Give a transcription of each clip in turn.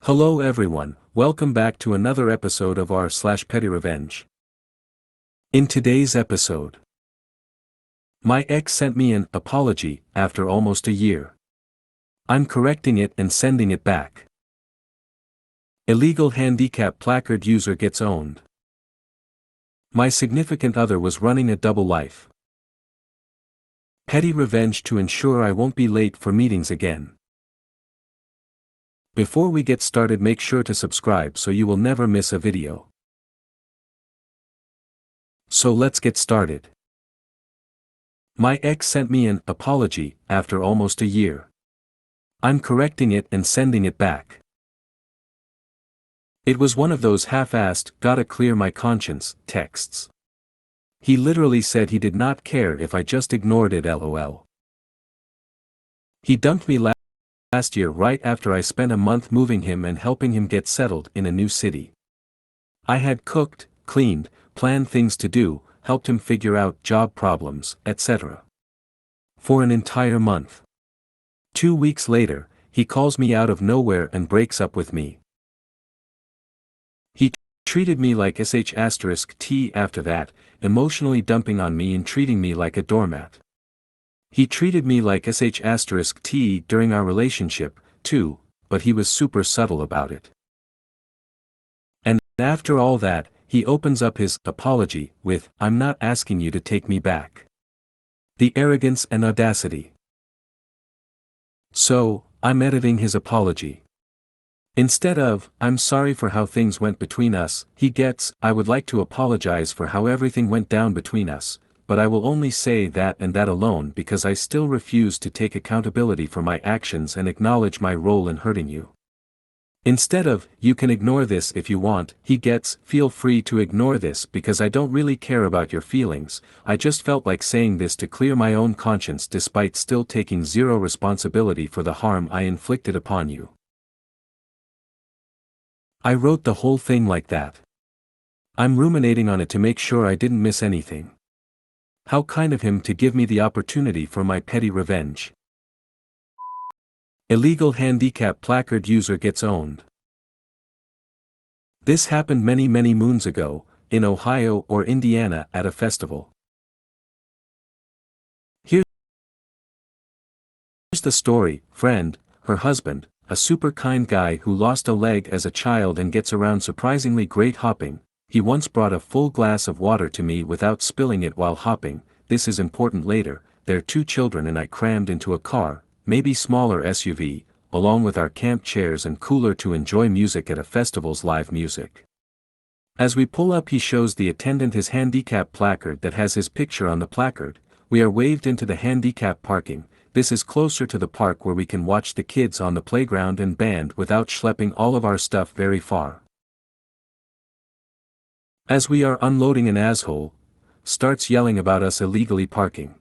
Hello everyone, welcome back to another episode of r/PettyRevenge. In today's episode, my ex sent me an apology after almost a year. I'm correcting it and sending it back. Illegal handicap placard user gets owned. My significant other was running a double life. Petty revenge to ensure I won't be late for meetings again. Before we get started, make sure to subscribe so you will never miss a video. So let's get started. My ex sent me an apology after almost a year. I'm correcting it and sending it back. It was one of those half-assed, gotta clear my conscience texts. He literally said he did not care if I just ignored it, lol. He dumped me last year right after I spent a month moving him and helping him get settled in a new city. I had cooked, cleaned, planned things to do, helped him figure out job problems, etc. For an entire month. 2 weeks later, he calls me out of nowhere and breaks up with me. He treated me like sh*t after that, emotionally dumping on me and treating me like a doormat. He treated me like sh*t during our relationship, too, but he was super subtle about it. And after all that, he opens up his apology with, "I'm not asking you to take me back." The arrogance and audacity. So, I'm editing his apology. Instead of, "I'm sorry for how things went between us," he gets, "I would like to apologize for how everything went down between us, but I will only say that and that alone because I still refuse to take accountability for my actions and acknowledge my role in hurting you." Instead of, "You can ignore this if you want," he gets, "Feel free to ignore this because I don't really care about your feelings, I just felt like saying this to clear my own conscience despite still taking zero responsibility for the harm I inflicted upon you." I wrote the whole thing like that. I'm ruminating on it to make sure I didn't miss anything. How kind of him to give me the opportunity for my petty revenge. Illegal handicap placard user gets owned. This happened many moons ago, in Ohio or Indiana at a festival. Here's the story. Friend, her husband, a super kind guy who lost a leg as a child and gets around surprisingly great hopping. He once brought a full glass of water to me without spilling it while hopping. This is important later. Their 2 children and I crammed into a car, maybe smaller SUV, along with our camp chairs and cooler to enjoy music at a festival's live music. As we pull up, he shows the attendant his handicap placard that has his picture on the placard. We are waved into the handicap parking. This is closer to the park where we can watch the kids on the playground and band without schlepping all of our stuff very far. As we are unloading, an asshole starts yelling about us illegally parking.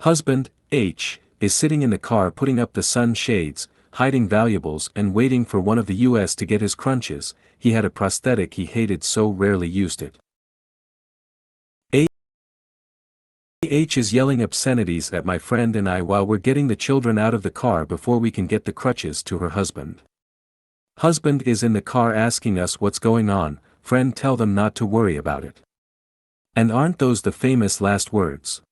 Husband, H, is sitting in the car putting up the sun shades, hiding valuables and waiting for one of the US to get his crunches. He had a prosthetic he hated so rarely used it. H is yelling obscenities at my friend and I while we're getting the children out of the car before we can get the crutches to her husband. Husband is in the car asking us what's going on. Friend, tell them not to worry about it. And aren't those the famous last words?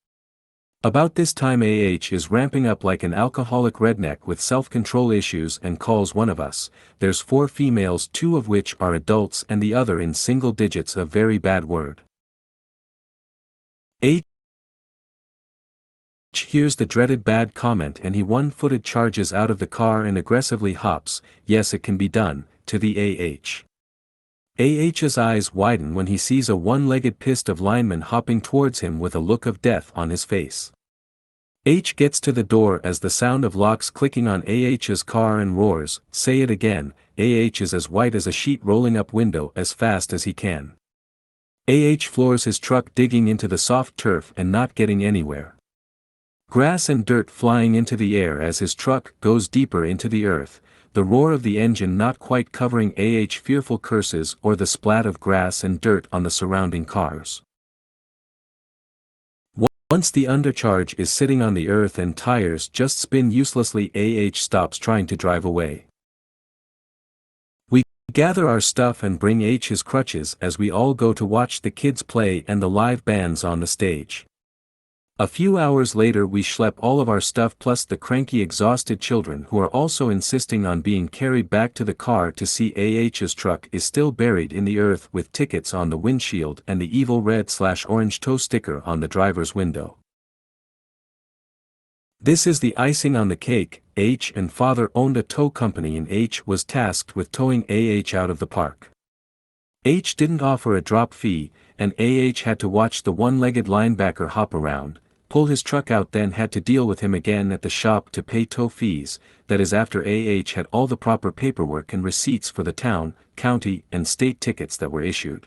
About this time is ramping up like an alcoholic redneck with self-control issues and calls one of us. There's 4 females, 2 of which are adults and the other in single digits, a very bad word. H hears the dreaded bad comment and he one-footed charges out of the car and aggressively hops, "Yes, it can be done," to the AH. AH's eyes widen when he sees a one-legged pissed of lineman hopping towards him with a look of death on his face. H gets to the door as the sound of locks clicking on AH's car and roars, "Say it again." AH is as white as a sheet rolling up window as fast as he can. AH floors his truck, digging into the soft turf and not getting anywhere. Grass and dirt flying into the air as his truck goes deeper into the earth. The roar of the engine not quite covering AH fearful curses or the splat of grass and dirt on the surrounding cars. Once the undercharge is sitting on the earth and tires just spin uselessly, AH stops trying to drive away. gather our stuff and bring H his crutches as we all go to watch the kids play and the live bands on the stage. A few hours later we schlep all of our stuff plus the cranky exhausted children who are also insisting on being carried back to the car to see AH's truck is still buried in the earth with tickets on the windshield and the evil red/orange tow sticker on the driver's window. This is the icing on the cake. H and father owned a tow company and H was tasked with towing AH out of the park. H didn't offer a drop fee, and AH had to watch the one-legged linebacker hop around, pull his truck out, then had to deal with him again at the shop to pay tow fees, that is after AH had all the proper paperwork and receipts for the town, county, and state tickets that were issued.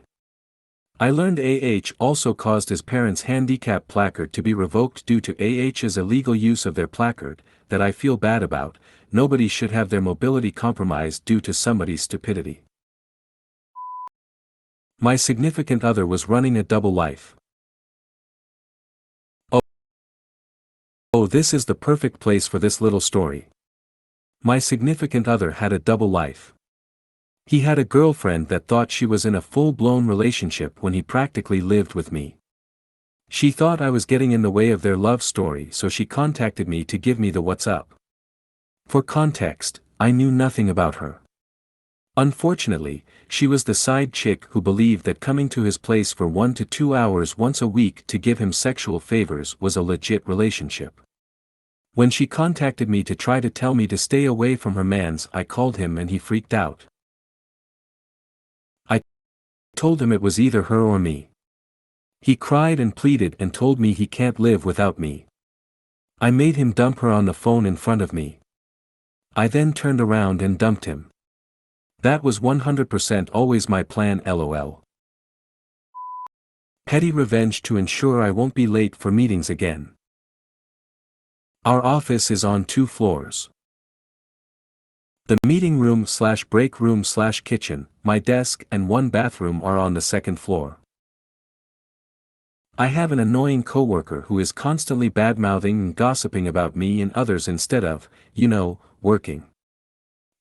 I learned AH also caused his parents' handicap placard to be revoked due to AH's illegal use of their placard, that I feel bad about. Nobody should have their mobility compromised due to somebody's stupidity. My significant other was running a double life. Oh, this is the perfect place for this little story. My significant other had a double life. He had a girlfriend that thought she was in a full-blown relationship when he practically lived with me. She thought I was getting in the way of their love story, so she contacted me to give me the what's up. For context, I knew nothing about her. Unfortunately, she was the side chick who believed that coming to his place for 1 to 2 hours once a week to give him sexual favors was a legit relationship. When she contacted me to try to tell me to stay away from her mans, I called him and he freaked out. I told him it was either her or me. He cried and pleaded and told me he can't live without me. I made him dump her on the phone in front of me. I then turned around and dumped him. That was 100% always my plan, lol. Petty revenge to ensure I won't be late for meetings again. Our office is on 2 floors. The meeting room/break room/kitchen, my desk and 1 bathroom are on the 2nd floor. I have an annoying coworker who is constantly badmouthing and gossiping about me and others instead of, working.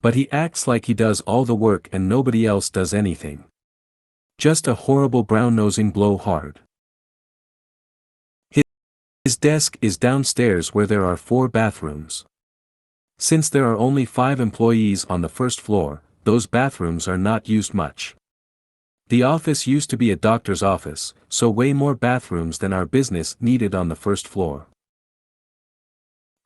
But he acts like he does all the work and nobody else does anything. Just a horrible brown-nosing blowhard. His desk is downstairs where there are 4 bathrooms. Since there are only 5 employees on the 1st floor, those bathrooms are not used much. The office used to be a doctor's office, so way more bathrooms than our business needed on the 1st floor.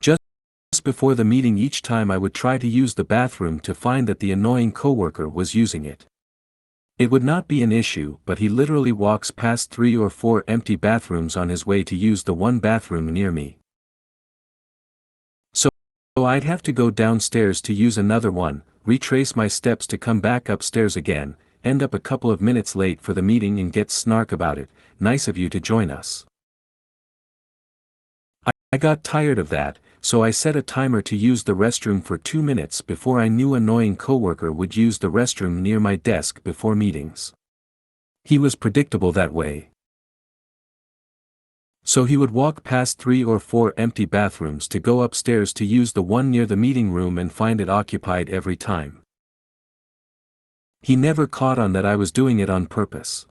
Just before the meeting each time I would try to use the bathroom to find that the annoying coworker was using it. It would not be an issue, but he literally walks past 3 or 4 empty bathrooms on his way to use the 1 bathroom near me. So I'd have to go downstairs to use another one, retrace my steps to come back upstairs again, end up a couple of minutes late for the meeting and get snark about it. Nice of you to join us. I got tired of that, so I set a timer to use the restroom for 2 minutes before I knew annoying coworker would use the restroom near my desk before meetings. He was predictable that way. So he would walk past 3 or 4 empty bathrooms to go upstairs to use the one near the meeting room and find it occupied every time. He never caught on that I was doing it on purpose.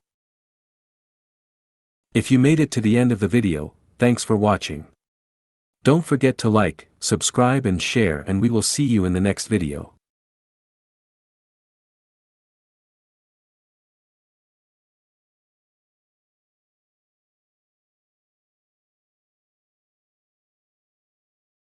If you made it to the end of the video, thanks for watching. Don't forget to like, subscribe and share, and we will see you in the next video.